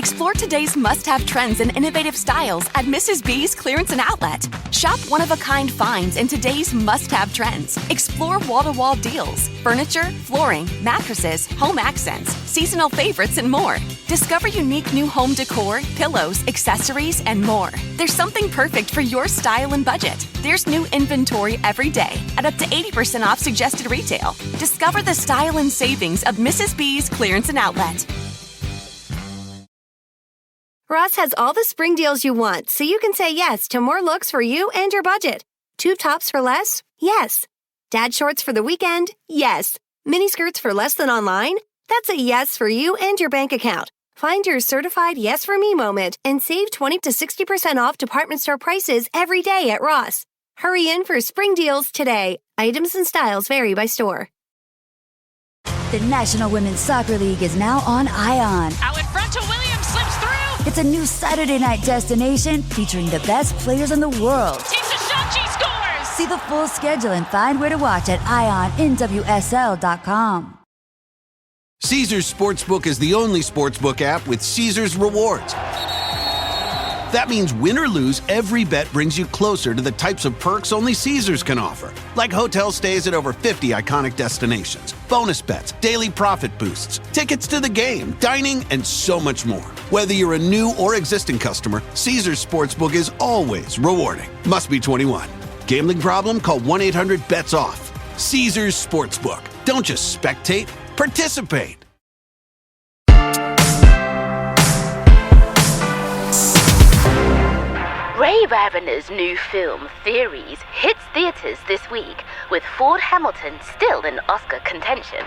Explore today's must-have trends and innovative styles at Mrs. B's Clearance and Outlet. Shop one-of-a-kind finds in today's must-have trends. Explore wall-to-wall deals, furniture, flooring, mattresses, home accents, seasonal favorites, and more. Discover unique new home decor, pillows, accessories, and more. There's something perfect for your style and budget. There's new inventory every day at up to 80% off suggested retail. Discover the style and savings of Mrs. B's Clearance and Outlet. Ross has all the spring deals you want, so you can say yes to more looks for you and your budget. Tube tops for less? Yes. Dad shorts for the weekend? Yes. Mini skirts for less than online? That's a yes for you and your bank account. Find your certified yes for me moment and save 20 to 60% off department store prices every day at Ross. Hurry in for spring deals today. Items and styles vary by store. The National Women's Soccer League is now on ION. Out in front to Williams, slips through. It's a new Saturday night destination featuring the best players in the world. Takes a shot, she scores! See the full schedule and find where to watch at IONNWSL.com. Caesars Sportsbook is the only sportsbook app with Caesars Rewards. That means win or lose, every bet brings you closer to the types of perks only Caesars can offer. Like hotel stays at over 50 iconic destinations, bonus bets, daily profit boosts, tickets to the game, dining, and so much more. Whether you're a new or existing customer, Caesars Sportsbook is always rewarding. Must be 21. Gambling problem? Call 1-800-BETS-OFF. Caesars Sportsbook. Don't just spectate, participate. Ray Ravner's new film, Theories, hits theaters this week, with Ford Hamilton still in Oscar contention.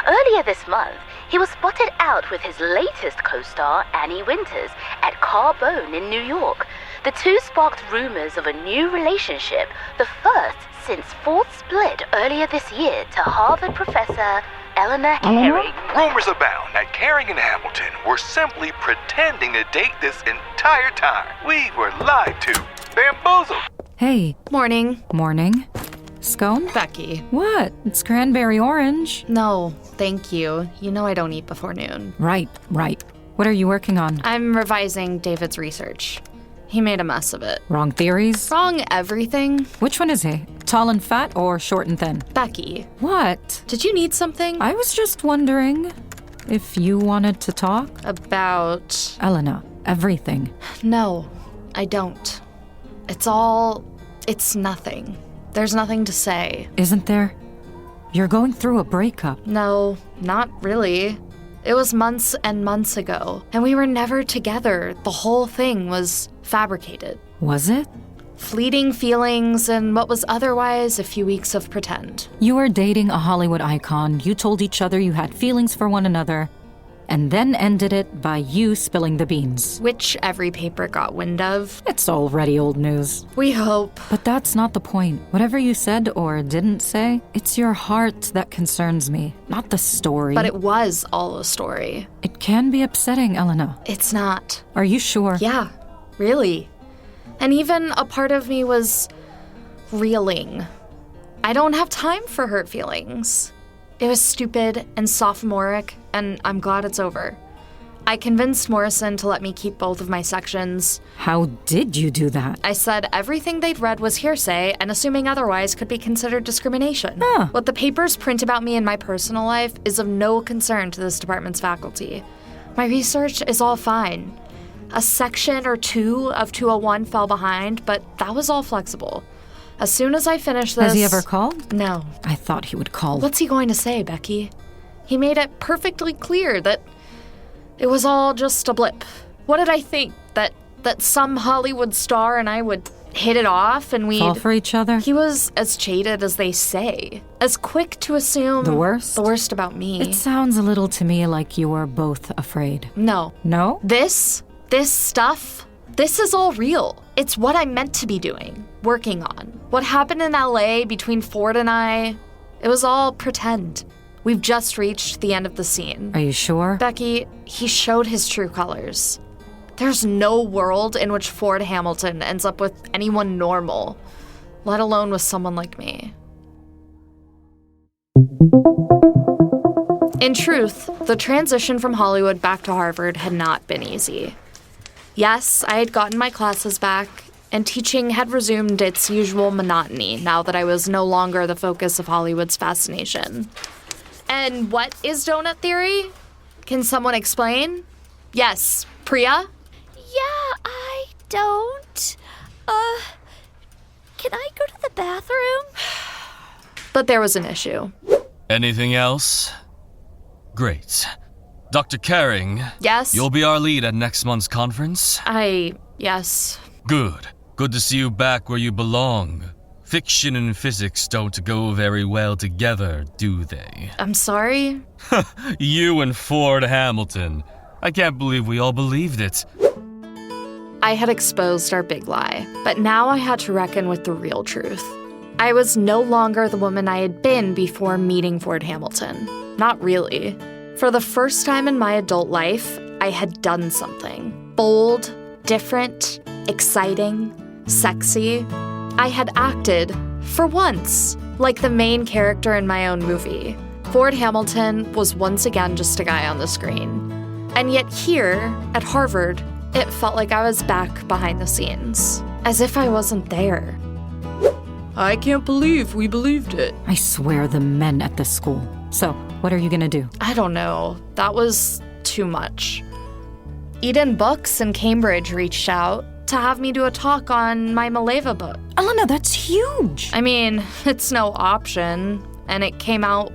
Earlier this month, he was spotted out with his latest co-star, Annie Winters, at Carbone in New York. The two sparked rumors of a new relationship, the first since Ford's split earlier this year to Harvard professor Eleanor Herring. Rumors abound that Herring and Hamilton were simply pretending to date this entire time. We were lied to, bamboozled. Hey. Morning. Morning. Scone? Becky. What? It's cranberry orange. No, thank you. You know I don't eat before noon. Right. What are you working on? I'm revising David's research. He made a mess of it. Wrong theories? Wrong everything. Which one is he? Tall and fat or short and thin? Becky. What? Did you need something? I was just wondering if you wanted to talk. About... Elena, everything. No, I don't. It's nothing. There's nothing to say. Isn't there? You're going through a breakup. No, not really. It was months and months ago, and we were never together. The whole thing was fabricated. Was it? Fleeting feelings and what was otherwise a few weeks of pretend. You were dating a Hollywood icon. You told each other you had feelings for one another, and then ended it by you spilling the beans. Which every paper got wind of. It's already old news. We hope. But that's not the point. Whatever you said or didn't say, it's your heart that concerns me, not the story. But it was all a story. It can be upsetting, Elena. It's not. Are you sure? Yeah, really. And even a part of me was reeling. I don't have time for hurt feelings. It was stupid and sophomoric, and I'm glad it's over. I convinced Morrison to let me keep both of my sections. How did you do that? I said everything they'd read was hearsay, and assuming otherwise could be considered discrimination. Huh. What the papers print about me in my personal life is of no concern to this department's faculty. My research is all fine. A section or two of 201 fell behind, but that was all flexible. As soon as I finish this... Has he ever called? No. I thought he would call. What's he going to say, Becky? He made it perfectly clear that it was all just a blip. What did I think? That some Hollywood star and I would hit it off and we'd... Fall for each other? He was as jaded as they say. As quick to assume... The worst? The worst about me. It sounds a little to me like you were both afraid. No. No? This stuff... This is all real. It's what I'm meant to be doing, working on. What happened in LA between Ford and I, it was all pretend. We've just reached the end of the scene. Are you sure? Becky, he showed his true colors. There's no world in which Ford Hamilton ends up with anyone normal, let alone with someone like me. In truth, the transition from Hollywood back to Harvard had not been easy. Yes, I had gotten my classes back, and teaching had resumed its usual monotony now that I was no longer the focus of Hollywood's fascination. And what is donut theory? Can someone explain? Yes, Priya? Yeah, I don't. Can I go to the bathroom? But there was an issue. Anything else? Great. Dr. Caring. Yes? You'll be our lead at next month's conference? Yes. Good. Good to see you back where you belong. Fiction and physics don't go very well together, do they? I'm sorry? You and Ford Hamilton. I can't believe we all believed it. I had exposed our big lie, but now I had to reckon with the real truth. I was no longer the woman I had been before meeting Ford Hamilton. Not really. For the first time in my adult life, I had done something. Bold, different, exciting, sexy. I had acted, for once, like the main character in my own movie. Ford Hamilton was once again just a guy on the screen. And yet here, at Harvard, it felt like I was back behind the scenes, as if I wasn't there. I can't believe we believed it. I swear the men at this school. So, what are you gonna do? I don't know. That was too much. Eden Books in Cambridge reached out to have me do a talk on my Mileva book. Elena, that's huge! I mean, it's no option. And it came out,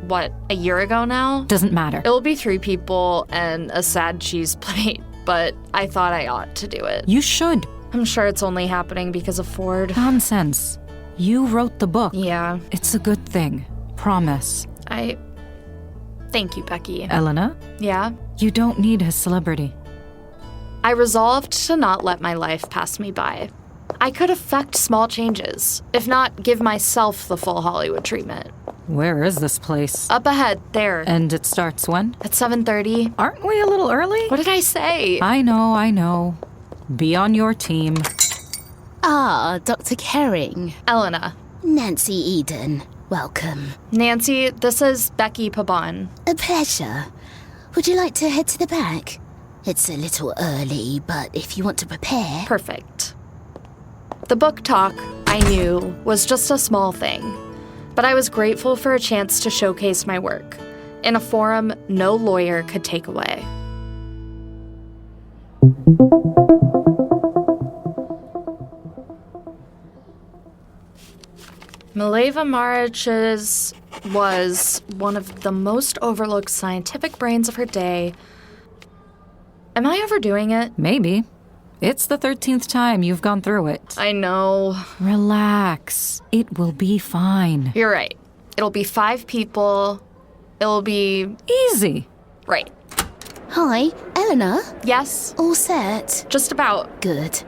a year ago now? Doesn't matter. It'll be 3 people and a sad cheese plate, but I thought I ought to do it. You should. I'm sure it's only happening because of Ford. Nonsense. You wrote the book. Yeah. It's a good thing. Promise. Thank you, Becky. Elena? Yeah? You don't need his celebrity. I resolved to not let my life pass me by. I could effect small changes, if not give myself the full Hollywood treatment. Where is this place? Up ahead, there. And it starts when? At 7:30. Aren't we a little early? What did I say? I know. Be on your team. Dr. Caring. Elena. Nancy Eden. Welcome. Nancy, this is Becky Pabon. A pleasure. Would you like to head to the back? It's a little early, but if you want to prepare... Perfect. The book talk, I knew, was just a small thing. But I was grateful for a chance to showcase my work in a forum no lawyer could take away. Mileva Marich was one of the most overlooked scientific brains of her day. Am I overdoing it? Maybe. It's the 13th time you've gone through it. I know. Relax. It will be fine. You're right. It'll be 5 people. It'll be... easy. Right. Hi, Eleanor? Yes? All set? Just about. Good.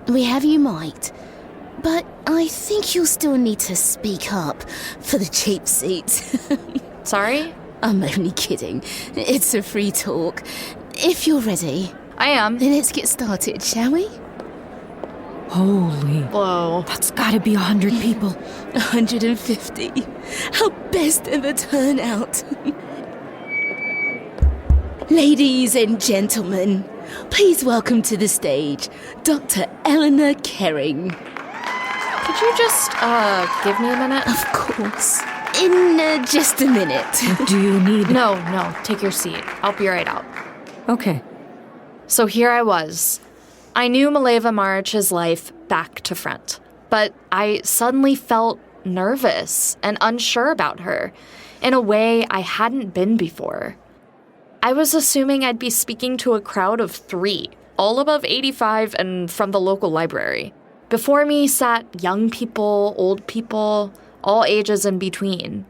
We have you mic'd. But I think you'll still need to speak up for the cheap seat. Sorry? I'm only kidding. It's a free talk. If you're ready... I am. Then let's get started, shall we? Holy. Whoa. That's gotta be 100 people. 150. Our best ever turnout. Ladies and gentlemen, please welcome to the stage Dr. Eleanor Caring. Could you just, give me a minute? Of course. In just a minute. Do you need... No, take your seat. I'll be right out. Okay. So here I was. I knew Mileva Marich's life back to front, but I suddenly felt nervous and unsure about her in a way I hadn't been before. I was assuming I'd be speaking to a crowd of 3, all above 85 and from the local library. Before me sat young people, old people, all ages in between.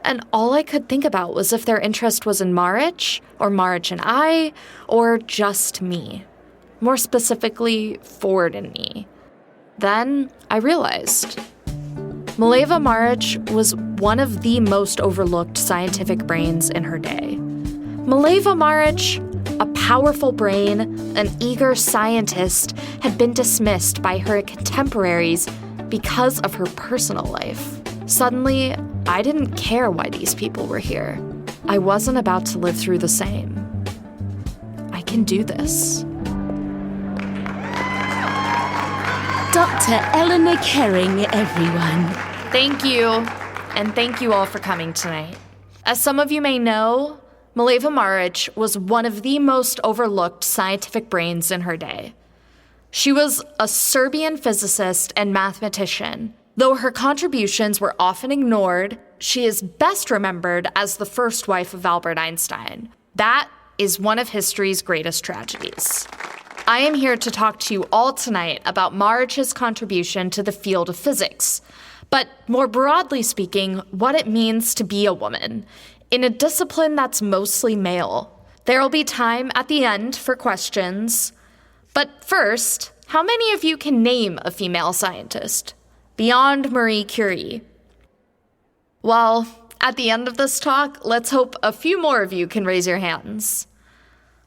And all I could think about was if their interest was in Marich, or Marich and I, or just me. More specifically, Ford and me. Then I realized. Mileva Marich was one of the most overlooked scientific brains in her day. Mileva Marich, a powerful brain, an eager scientist, had been dismissed by her contemporaries because of her personal life. Suddenly, I didn't care why these people were here. I wasn't about to live through the same. I can do this. Dr. Eleanor Kering, everyone. Thank you, and thank you all for coming tonight. As some of you may know, Mileva Maric was one of the most overlooked scientific brains in her day. She was a Serbian physicist and mathematician. Though her contributions were often ignored, she is best remembered as the first wife of Albert Einstein. That is one of history's greatest tragedies. I am here to talk to you all tonight about Maric's contribution to the field of physics, but more broadly speaking, what it means to be a woman in a discipline that's mostly male. There'll be time at the end for questions. But first, how many of you can name a female scientist beyond Marie Curie? Well, at the end of this talk, let's hope a few more of you can raise your hands.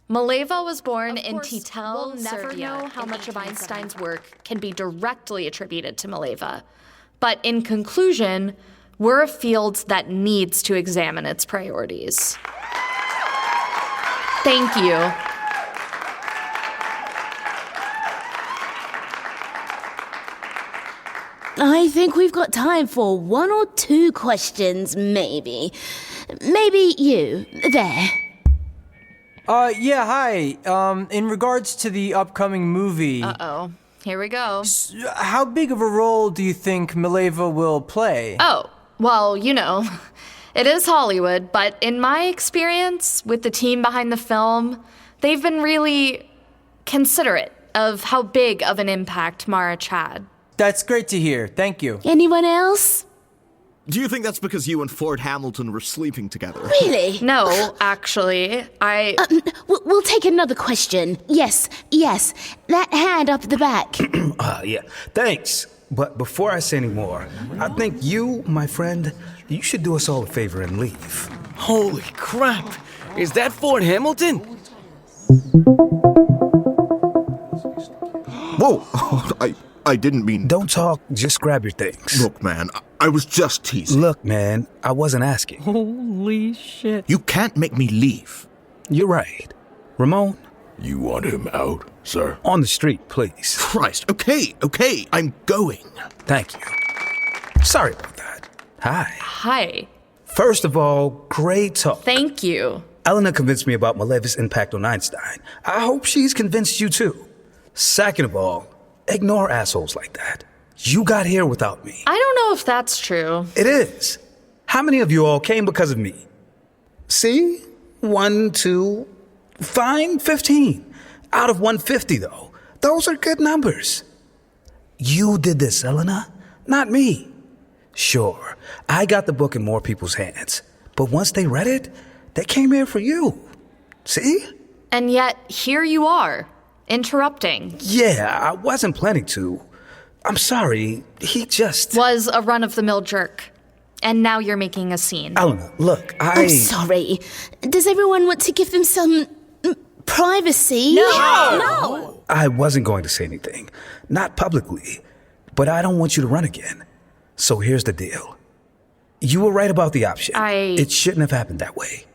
Mileva was born in Titel, Serbia. We'll never know how much of Einstein's work can be directly attributed to Mileva. But in conclusion, we're a field that needs to examine its priorities. Thank you. I think we've got time for 1 or 2 questions, maybe. Maybe you, there. Yeah, hi. In regards to the upcoming movie... Uh-oh. Here we go. How big of a role do you think Mileva will play? Oh, well, you know, it is Hollywood, but in my experience with the team behind the film, they've been really considerate of how big of an impact Maric had. That's great to hear. Thank you. Anyone else? Do you think that's because you and Ford Hamilton were sleeping together? Really? No, actually, We'll take another question. Yes. That hand up at the back. Yeah, thanks. But before I say any more, I think you, my friend, you should do us all a favor and leave. Holy crap! Is that Ford Hamilton? Whoa! I didn't mean... Don't talk, just grab your things. Look, man, I was just teasing. Look, man, I wasn't asking. Holy shit. You can't make me leave. You're right. Ramon? You want him out, sir? On the street, please. Christ, okay, I'm going. Thank you. Sorry about that. Hi. Hi. First of all, great talk. Thank you. Elena convinced me about Mileva's impact on Einstein. I hope she's convinced you too. Second of all, ignore assholes like that. You got here without me. I don't know if that's true. It is. How many of you all came because of me? See? 1, 2, fine, 15. Out of 150, though. Those are good numbers. You did this, Elena, not me. Sure, I got the book in more people's hands. But once they read it, they came here for you. See? And yet, here you are, interrupting. Yeah, I wasn't planning to. I'm sorry, he just... Was a run-of-the-mill jerk. And now you're making a scene. Elena, look, I'm sorry. Does everyone want to give them some privacy? No! I wasn't going to say anything. Not publicly. But I don't want you to run again. So here's the deal. You were right about the option. It shouldn't have happened that way.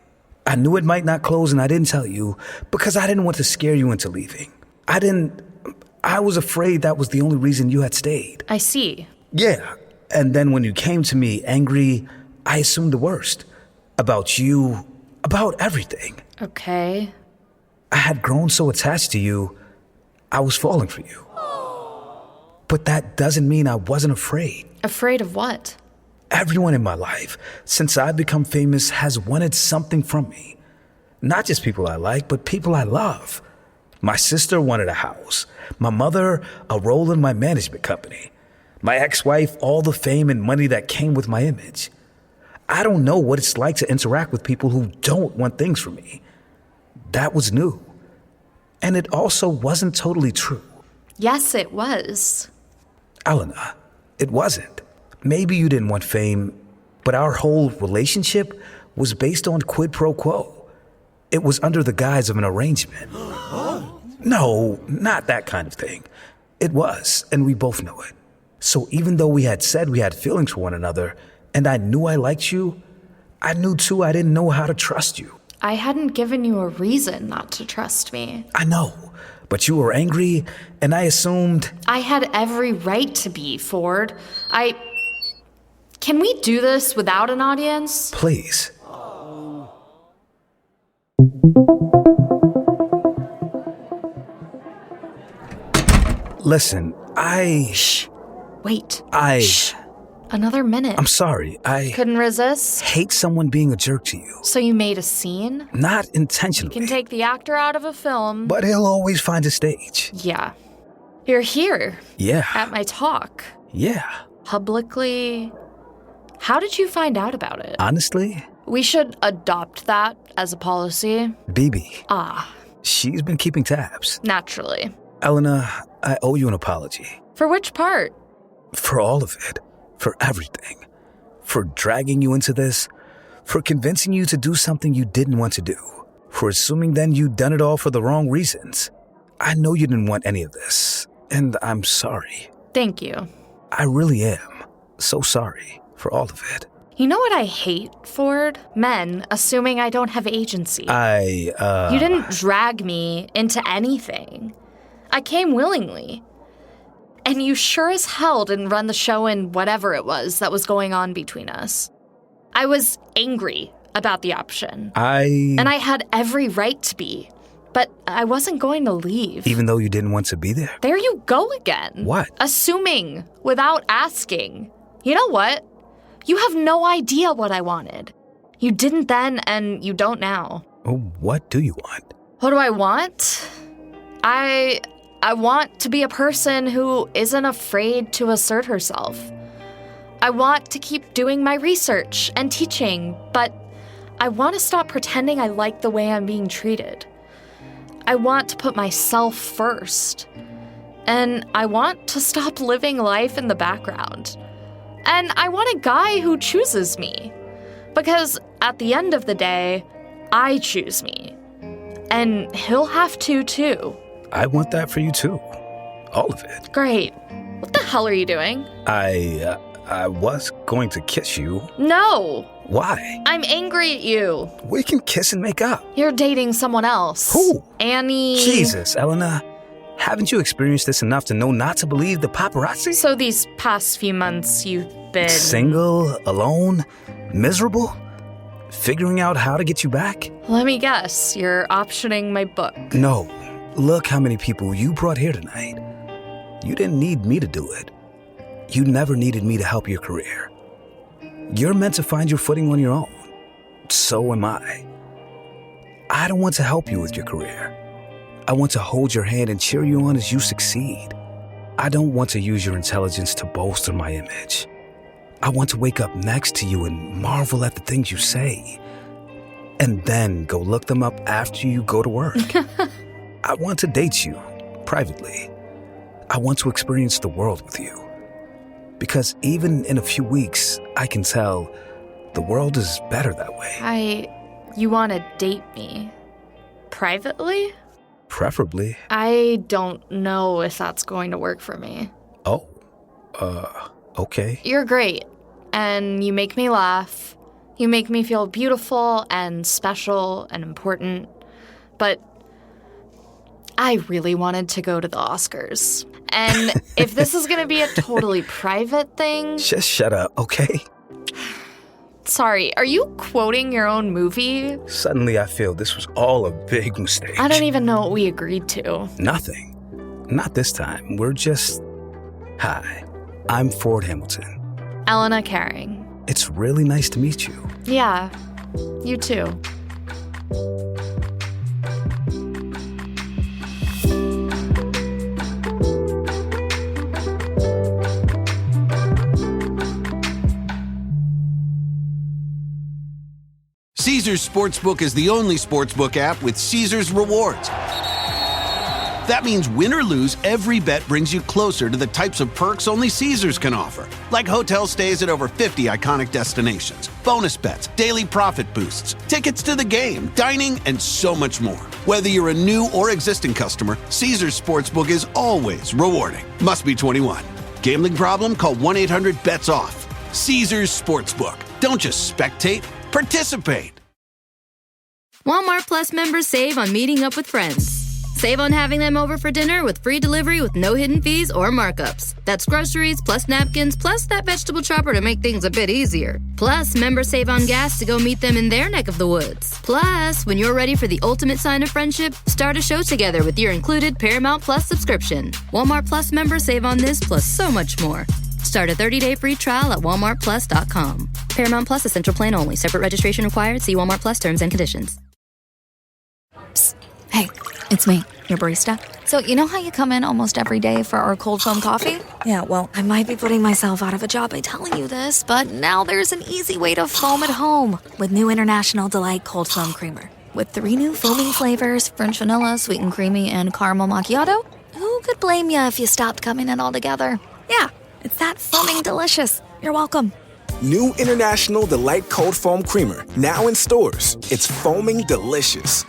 I knew it might not close and I didn't tell you because I didn't want to scare you into leaving. I was afraid that was the only reason you had stayed. I see. Yeah. And then when you came to me angry, I assumed the worst. About you, about everything. Okay. I had grown so attached to you, I was falling for you. But that doesn't mean I wasn't afraid. Afraid of what? Everyone in my life, since I've become famous, has wanted something from me. Not just people I like, but people I love. My sister wanted a house. My mother, a role in my management company. My ex-wife, all the fame and money that came with my image. I don't know what it's like to interact with people who don't want things from me. That was new. And it also wasn't totally true. Yes, it was. Elena, it wasn't. Maybe you didn't want fame, but our whole relationship was based on quid pro quo. It was under the guise of an arrangement. No, not that kind of thing. It was, and we both know it. So even though we had said we had feelings for one another, and I knew I liked you, I knew too I didn't know how to trust you. I hadn't given you a reason not to trust me. I know, but you were angry, and I assumed... I had every right to be, Ford. Can we do this without an audience? Please. Listen, Shh. Wait. Shh. Another minute. I'm sorry, I... Couldn't resist? hate someone being a jerk to you. So you made a scene? Not intentionally. You can take the actor out of a film. But he'll always find a stage. Yeah. You're here. Yeah. At my talk. Yeah. Publicly. How did you find out about it? Honestly? We should adopt that as a policy. BB. Ah. She's been keeping tabs. Naturally. Elena, I owe you an apology. For which part? For all of it. For everything. For dragging you into this. For convincing you to do something you didn't want to do. For assuming then you'd done it all for the wrong reasons. I know you didn't want any of this. And I'm sorry. Thank you. I really am. So sorry for all of it. You know what I hate, Ford? Men assuming I don't have agency. You didn't drag me into anything. I came willingly. And you sure as hell didn't run the show in whatever it was that was going on between us. I was angry about the option. And I had every right to be. But I wasn't going to leave. Even though you didn't want to be there? There you go again. What? Assuming without asking. You know what? You have no idea what I wanted. You didn't then, and you don't now. Oh, what do you want? What do I want? I want to be a person who isn't afraid to assert herself. I want to keep doing my research and teaching, but I want to stop pretending I like the way I'm being treated. I want to put myself first. And I want to stop living life in the background. And I want a guy who chooses me. Because at the end of the day, I choose me. And he'll have to, too. I want that for you, too. All of it. Great. What the hell are you doing? I was going to kiss you. No! Why? I'm angry at you. We can kiss and make up. You're dating someone else. Who? Annie. Jesus, Elena. Haven't you experienced this enough to know not to believe the paparazzi? So these past few months you've been... Single, alone, miserable, figuring out how to get you back? Let me guess, you're optioning my book. No. Look how many people you brought here tonight. You didn't need me to do it. You never needed me to help your career. You're meant to find your footing on your own. So am I. I don't want to help you with your career. I want to hold your hand and cheer you on as you succeed. I don't want to use your intelligence to bolster my image. I want to wake up next to you and marvel at the things you say. And then go look them up after you go to work. I want to date you, privately. I want to experience the world with you. Because even in a few weeks, I can tell the world is better that way. You want to date me? Privately? Preferably. I don't know if that's going to work for me. Oh, okay. You're great, and you make me laugh. You make me feel beautiful and special and important. But I really wanted to go to the Oscars. And if this is going to be a totally private thing... Just shut up, okay? Sorry, are you quoting your own movie? Suddenly I feel this was all a big mistake. I don't even know what we agreed to. Nothing. Not this time. We're just... Hi, I'm Ford Hamilton. Elena Caring. It's really nice to meet you. Yeah, you too. Caesars Sportsbook is the only sportsbook app with Caesars Rewards. That means win or lose, every bet brings you closer to the types of perks only Caesars can offer. Like hotel stays at over 50 iconic destinations, bonus bets, daily profit boosts, tickets to the game, dining, and so much more. Whether you're a new or existing customer, Caesars Sportsbook is always rewarding. Must be 21. Gambling problem? Call 1-800-BETS-OFF. Caesars Sportsbook. Don't just spectate. Participate. Walmart Plus members save on meeting up with friends. Save on having them over for dinner with free delivery with no hidden fees or markups. That's groceries, plus napkins, plus that vegetable chopper to make things a bit easier. Plus, members save on gas to go meet them in their neck of the woods. Plus, when you're ready for the ultimate sign of friendship, start a show together with your included Paramount Plus subscription. Walmart Plus members save on this plus so much more. Start a 30-day free trial at walmartplus.com. Paramount Plus Essential Plan only. Separate registration required. See Walmart Plus terms and conditions. Psst. Hey, it's me, your barista. So you know how you come in almost every day for our cold foam coffee? Yeah, well, I might be putting myself out of a job by telling you this, but now there's an easy way to foam at home with new International Delight Cold Foam Creamer. With 3 new foaming flavors, French vanilla, sweet and creamy, and caramel macchiato, who could blame you if you stopped coming in altogether? Yeah, it's that foaming delicious. You're welcome. New International Delight Cold Foam Creamer, now in stores. It's foaming delicious.